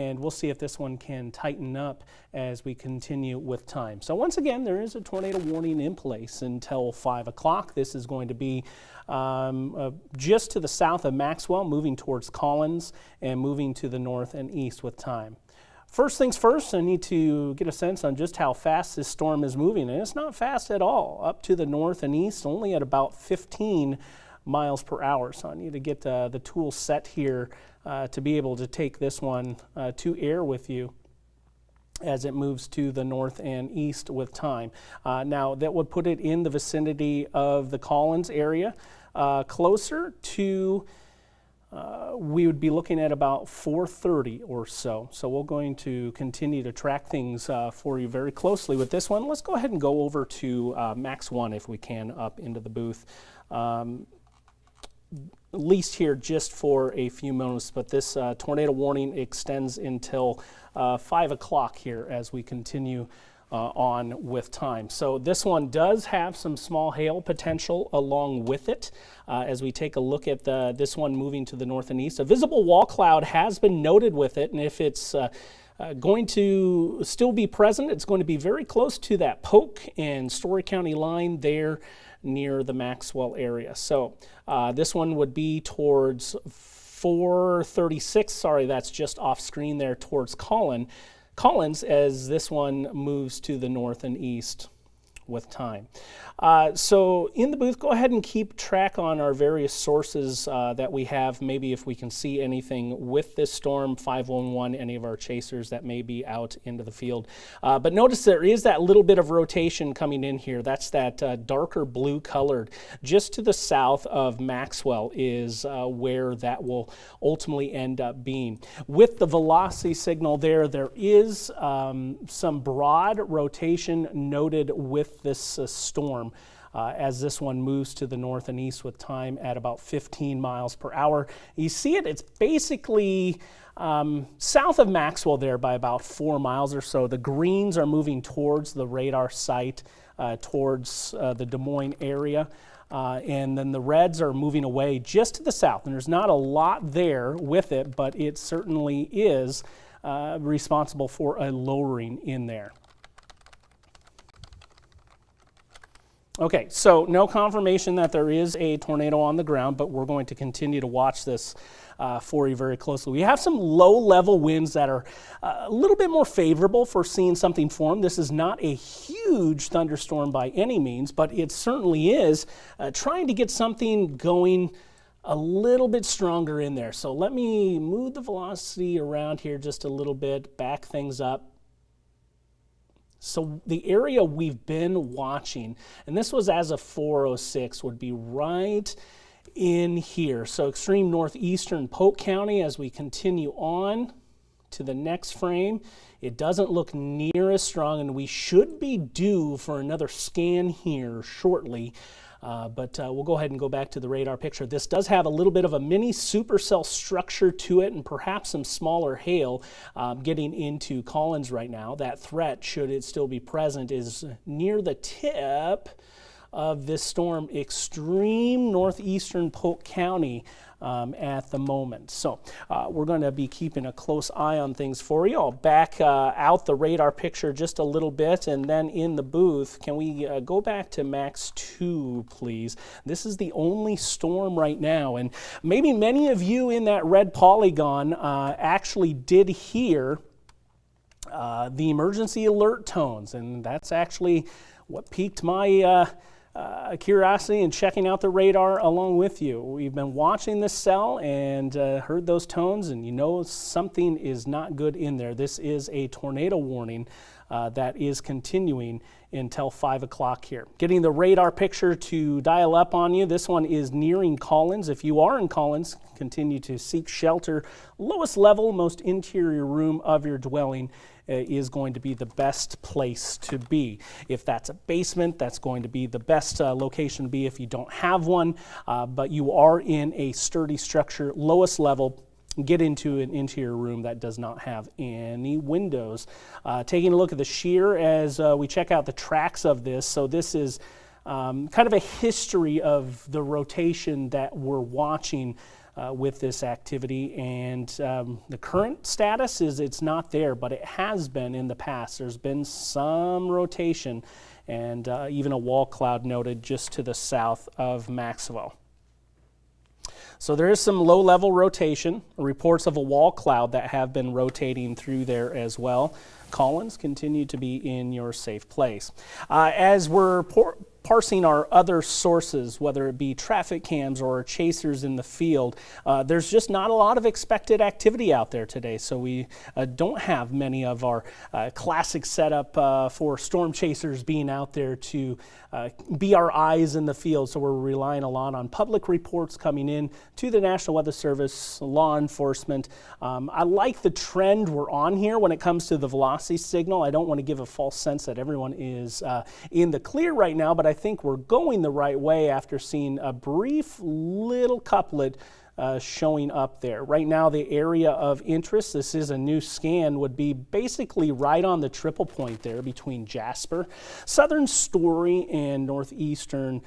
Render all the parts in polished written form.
and we'll see if this one can tighten up as we continue with time. So once again, there is a tornado warning in place until 5 o'clock. This is going to be just to the south of Maxwell, moving towards Collins and moving to the north and east with time. First things first, I need to get a sense on just how fast this storm is moving, and it's not fast at all. Up to the north and east, only at about 15 miles per hour. So I need to get the tool set here to be able to take this one to air with you as it moves to the north and east with time. Now that would put it in the vicinity of the Collins area, closer to we would be looking at about 4:30 or so. So we're going to continue to track things for you very closely with this one. Let's go ahead and go over to Max 1 if we can, up into the booth. At least here just for a few moments, but this tornado warning extends until 5 o'clock here as we continue on with time. So this one does have some small hail potential along with it. As we take a look at this one moving to the north and east, a visible wall cloud has been noted with it, and if it's going to still be present, it's going to be very close to that Polk and Story County line there near the Maxwell area. So this one would be towards 436, sorry, that's just off screen there, towards Collins, as this one moves to the north and east with time. So in the booth, go ahead and keep track on our various sources that we have. Maybe if we can see anything with this storm, 511, any of our chasers that may be out into the field. But notice there is that little bit of rotation coming in here. That's that darker blue colored. Just to the south of Maxwell is where that will ultimately end up being. With the velocity signal there is some broad rotation noted with this storm as this one moves to the north and east with time at about 15 miles per hour. You see it, it's basically south of Maxwell there by about 4 miles or so. The greens are moving towards the radar site, towards the Des Moines area. And then the reds are moving away just to the south. And there's not a lot there with it, but it certainly is responsible for a lowering in there. Okay, so no confirmation that there is a tornado on the ground, but we're going to continue to watch this for you very closely. We have some low-level winds that are a little bit more favorable for seeing something form. This is not a huge thunderstorm by any means, but it certainly is trying to get something going a little bit stronger in there. So let me move the velocity around here just a little bit, back things up. So the area we've been watching, and this was as of 4:06, would be right in here. So extreme northeastern Polk County as we continue on to the next frame. It doesn't look near as strong, and we should be due for another scan here shortly. But we'll go ahead and go back to the radar picture. This does have a little bit of a mini supercell structure to it and perhaps some smaller hail getting into Collins right now. That threat, should it still be present, is near the tip of this storm, extreme northeastern Polk County at the moment. So we're going to be keeping a close eye on things for you. I'll back out the radar picture just a little bit, and then in the booth, can we go back to Max 2, please? This is the only storm right now, and maybe many of you in that red polygon actually did hear the emergency alert tones, and that's actually what piqued my curiosity and checking out the radar along with you. We've been watching this cell and heard those tones, and you know something is not good in there. This is a tornado warning that is continuing until 5 o'clock here. Getting the radar picture to dial up on you. This one is nearing Collins. If you are in Collins, continue to seek shelter. Lowest level, most interior room of your dwelling is going to be the best place to be. If that's a basement, that's going to be the best location to be if you don't have one, but you are in a sturdy structure, lowest level, get into an interior room that does not have any windows. Taking a look at the shear as we check out the tracks of this. So this is kind of a history of the rotation that we're watching with this activity, and the current status is it's not there, but it has been in the past. There's been some rotation and even a wall cloud noted just to the south of Maxwell. So there is some low-level rotation, reports of a wall cloud that have been rotating through there as well. Collins, continue to be in your safe place. As we're parsing our other sources, whether it be traffic cams or chasers in the field, there's just not a lot of expected activity out there today. So we don't have many of our classic setup for storm chasers being out there to be our eyes in the field. So we're relying a lot on public reports coming in to the National Weather Service, law enforcement. I like the trend we're on here when it comes to the velocity signal. I don't want to give a false sense that everyone is in the clear right now, but I think we're going the right way after seeing a brief little couplet showing up there. Right now, the area of interest, this is a new scan, would be basically right on the triple point there between Jasper, Southern Story, and northeastern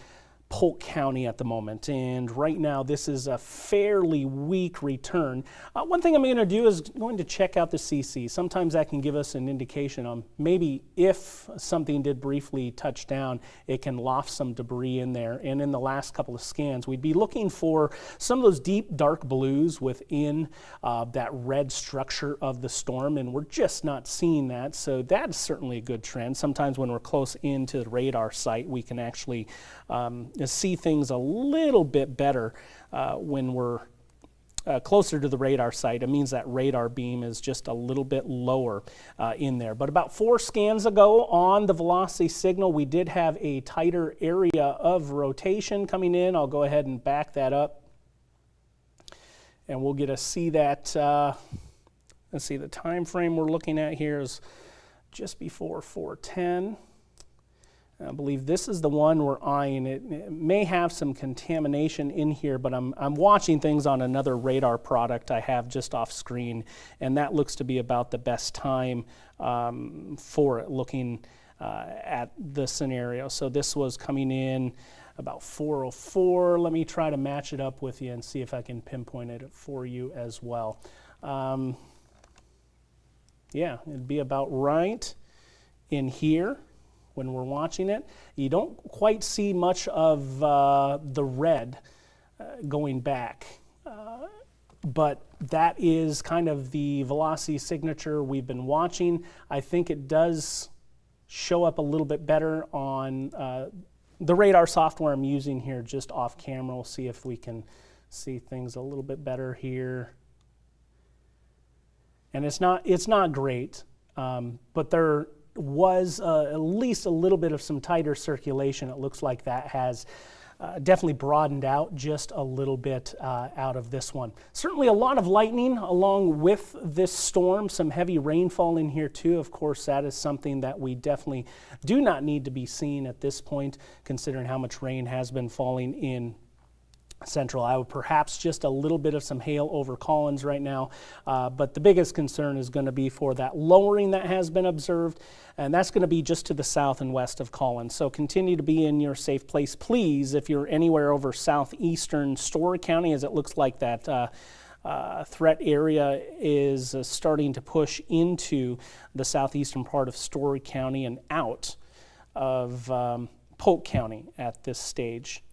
Polk County at the moment. And right now, this is a fairly weak return. One thing I'm going to do is going to check out the CC. Sometimes that can give us an indication on maybe if something did briefly touch down, it can loft some debris in there. And in the last couple of scans, we'd be looking for some of those deep dark blues within that red structure of the storm, and we're just not seeing that. So that's certainly a good trend. Sometimes when we're close into the radar site, we can actually see things a little bit better when we're closer to the radar site. It means that radar beam is just a little bit lower in there. But about 4 scans ago on the velocity signal, we did have a tighter area of rotation coming in. I'll go ahead and back that up, and we'll get to see that. Let's see, the time frame we're looking at here is just before 4:10. I believe this is the one we're eyeing. It may have some contamination in here, but I'm watching things on another radar product I have just off screen, and that looks to be about the best time for it, looking at the scenario. So this was coming in about 4:04. Let me try to match it up with you and see if I can pinpoint it for you as well. Yeah, it'd be about right in here. When we're watching it, you don't quite see much of the red going back, but that is kind of the velocity signature we've been watching. I think it does show up a little bit better on the radar software I'm using here just off camera. We'll see if we can see things a little bit better here. And it's not great, but there was at least a little bit of some tighter circulation. It looks like that has definitely broadened out just a little bit out of this one. Certainly a lot of lightning along with this storm, some heavy rainfall in here too. Of course, that is something that we definitely do not need to be seeing at this point, considering how much rain has been falling in Central Iowa. Perhaps just a little bit of some hail over Collins right now, but the biggest concern is going to be for that lowering that has been observed, and that's going to be just to the south and west of Collins. So continue to be in your safe place, please, if you're anywhere over southeastern Story County, as it looks like that threat area is starting to push into the southeastern part of Story County and out of Polk County at this stage.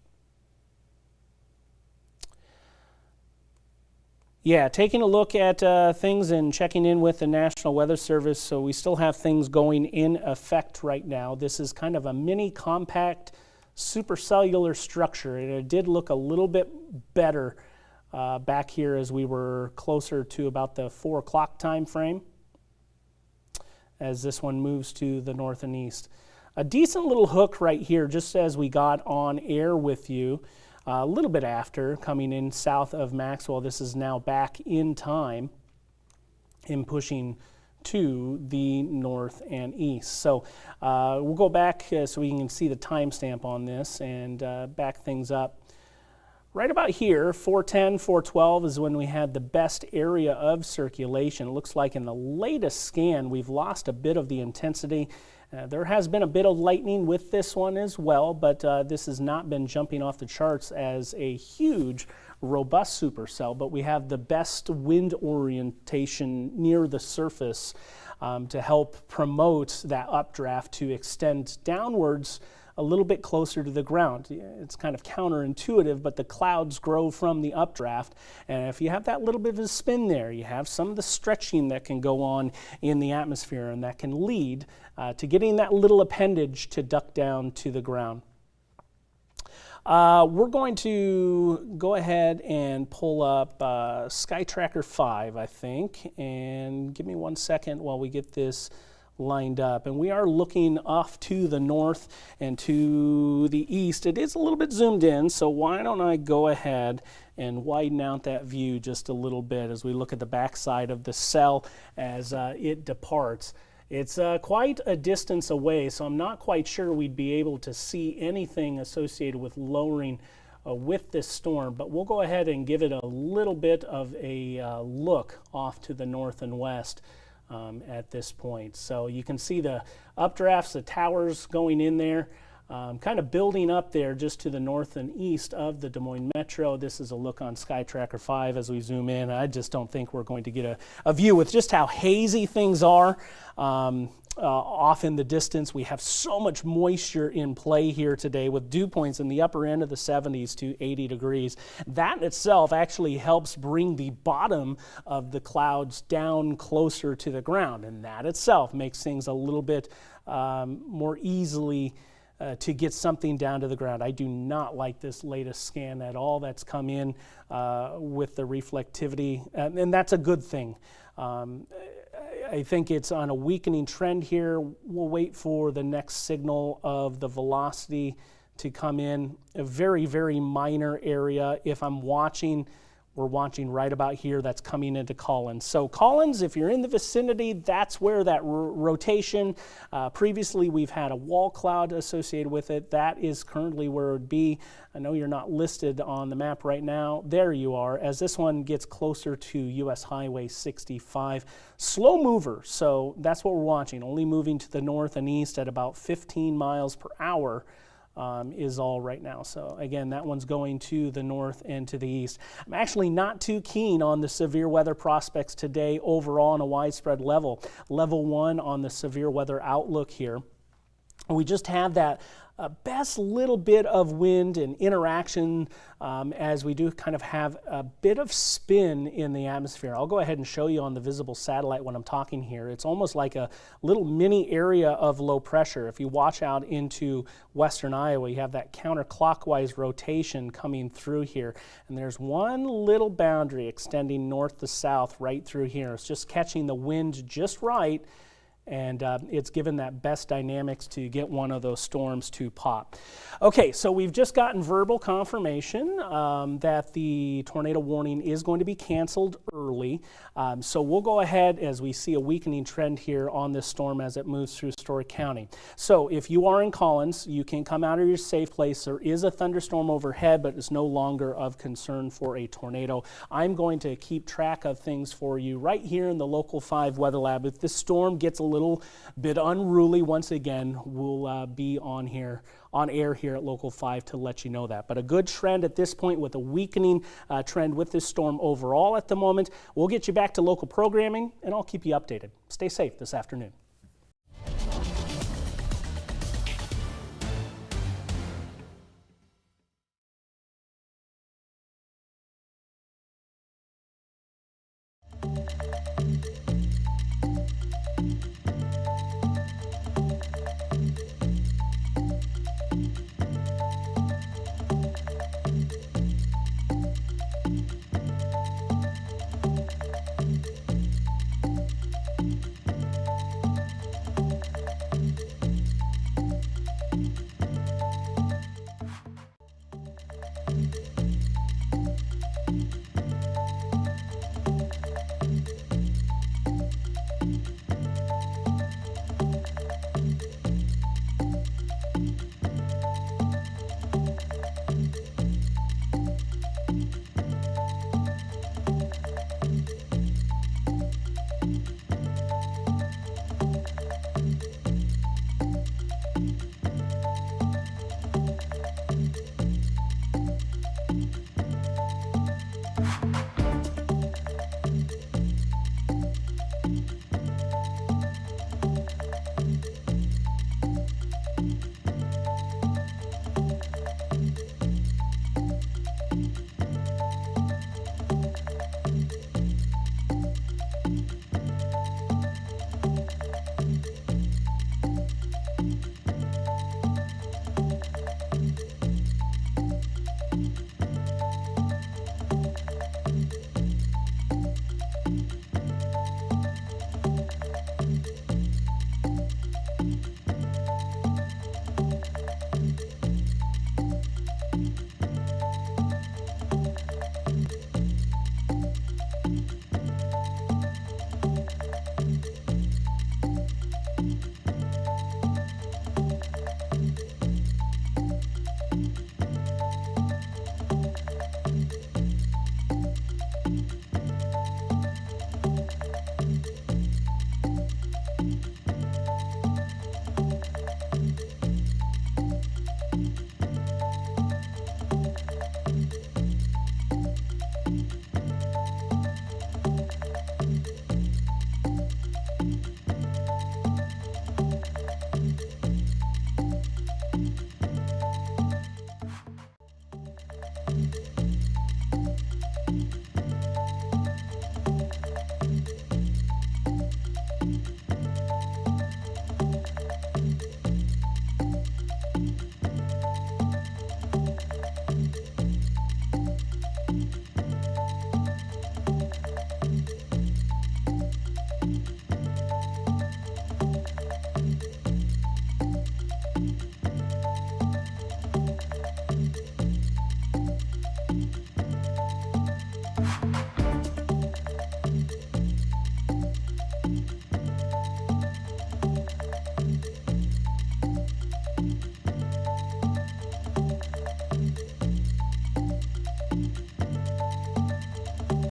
Yeah, taking a look at things and checking in with the National Weather Service. So we still have things going in effect right now. This is kind of a mini compact supercellular structure, and it did look a little bit better back here as we were closer to about the 4 o'clock time frame as this one moves to the north and east. A decent little hook right here just as we got on air with you. A little bit after, coming in south of Maxwell. This is now back in time in pushing to the north and east. So we'll go back so we can see the timestamp on this and back things up. Right about here, 4:10, 4:12 is when we had the best area of circulation. It looks like in the latest scan we've lost a bit of the intensity There has been a bit of lightning with this one as well, but this has not been jumping off the charts as a huge, robust supercell, but we have the best wind orientation near the surface to help promote that updraft to extend downwards a little bit closer to the ground. It's kind of counterintuitive, but the clouds grow from the updraft, and if you have that little bit of a spin there, you have some of the stretching that can go on in the atmosphere, and that can lead to getting that little appendage to duck down to the ground. We're going to go ahead and pull up Sky Tracker 5, I think, and give me 1 second while we get this lined up. And we are looking off to the north and to the east. It is a little bit zoomed in, so why don't I go ahead and widen out that view just a little bit as we look at the backside of the cell as it departs. It's quite a distance away, so I'm not quite sure we'd be able to see anything associated with lowering with this storm, but we'll go ahead and give it a little bit of a look off to the north and west at this point. So you can see the updrafts, the towers going in there, kind of building up there just to the north and east of the Des Moines Metro. This is a look on Sky Tracker 5 as we zoom in. I just don't think we're going to get a view with just how hazy things are off in the distance. We have so much moisture in play here today with dew points in the upper end of the 70s to 80 degrees. That in itself actually helps bring the bottom of the clouds down closer to the ground, and that itself makes things a little bit more easily to get something down to the ground. I do not like this latest scan at all that's come in with the reflectivity, and that's a good thing. I think it's on a weakening trend here. We'll wait for the next signal of the velocity to come in. A very, very minor area. If I'm watching, we're watching right about here, that's coming into Collins. So Collins, if you're in the vicinity, that's where that rotation, previously we've had a wall cloud associated with it. That is currently where it would be. I know you're not listed on the map right now. There you are, as this one gets closer to US Highway 65. Slow mover, so that's what we're watching, only moving to the north and east at about 15 miles per hour. Is all right now. So again, that one's going to the north and to the east. I'm actually not too keen on the severe weather prospects today overall on a widespread level. Level 1 on the severe weather outlook here. We just have that best little bit of wind and interaction as we do kind of have a bit of spin in the atmosphere. I'll go ahead and show you on the visible satellite when I'm talking here. It's almost like a little mini area of low pressure. If you watch out into western Iowa, you have that counterclockwise rotation coming through here. And there's one little boundary extending north to south right through here. It's just catching the wind just right, and it's given that best dynamics to get one of those storms to pop. Okay, so we've just gotten verbal confirmation that the tornado warning is going to be canceled early. So we'll go ahead as we see a weakening trend here on this storm as it moves through Story County. So if you are in Collins, you can come out of your safe place. There is a thunderstorm overhead, but it's no longer of concern for a tornado. I'm going to keep track of things for you right here in the Local 5 Weather Lab. If this storm gets a little bit unruly, once again, we'll be on air here at Local 5 to let you know that. But a good trend at this point with a weakening trend with this storm overall at the moment. We'll get you back to local programming, and I'll keep you updated. Stay safe this afternoon.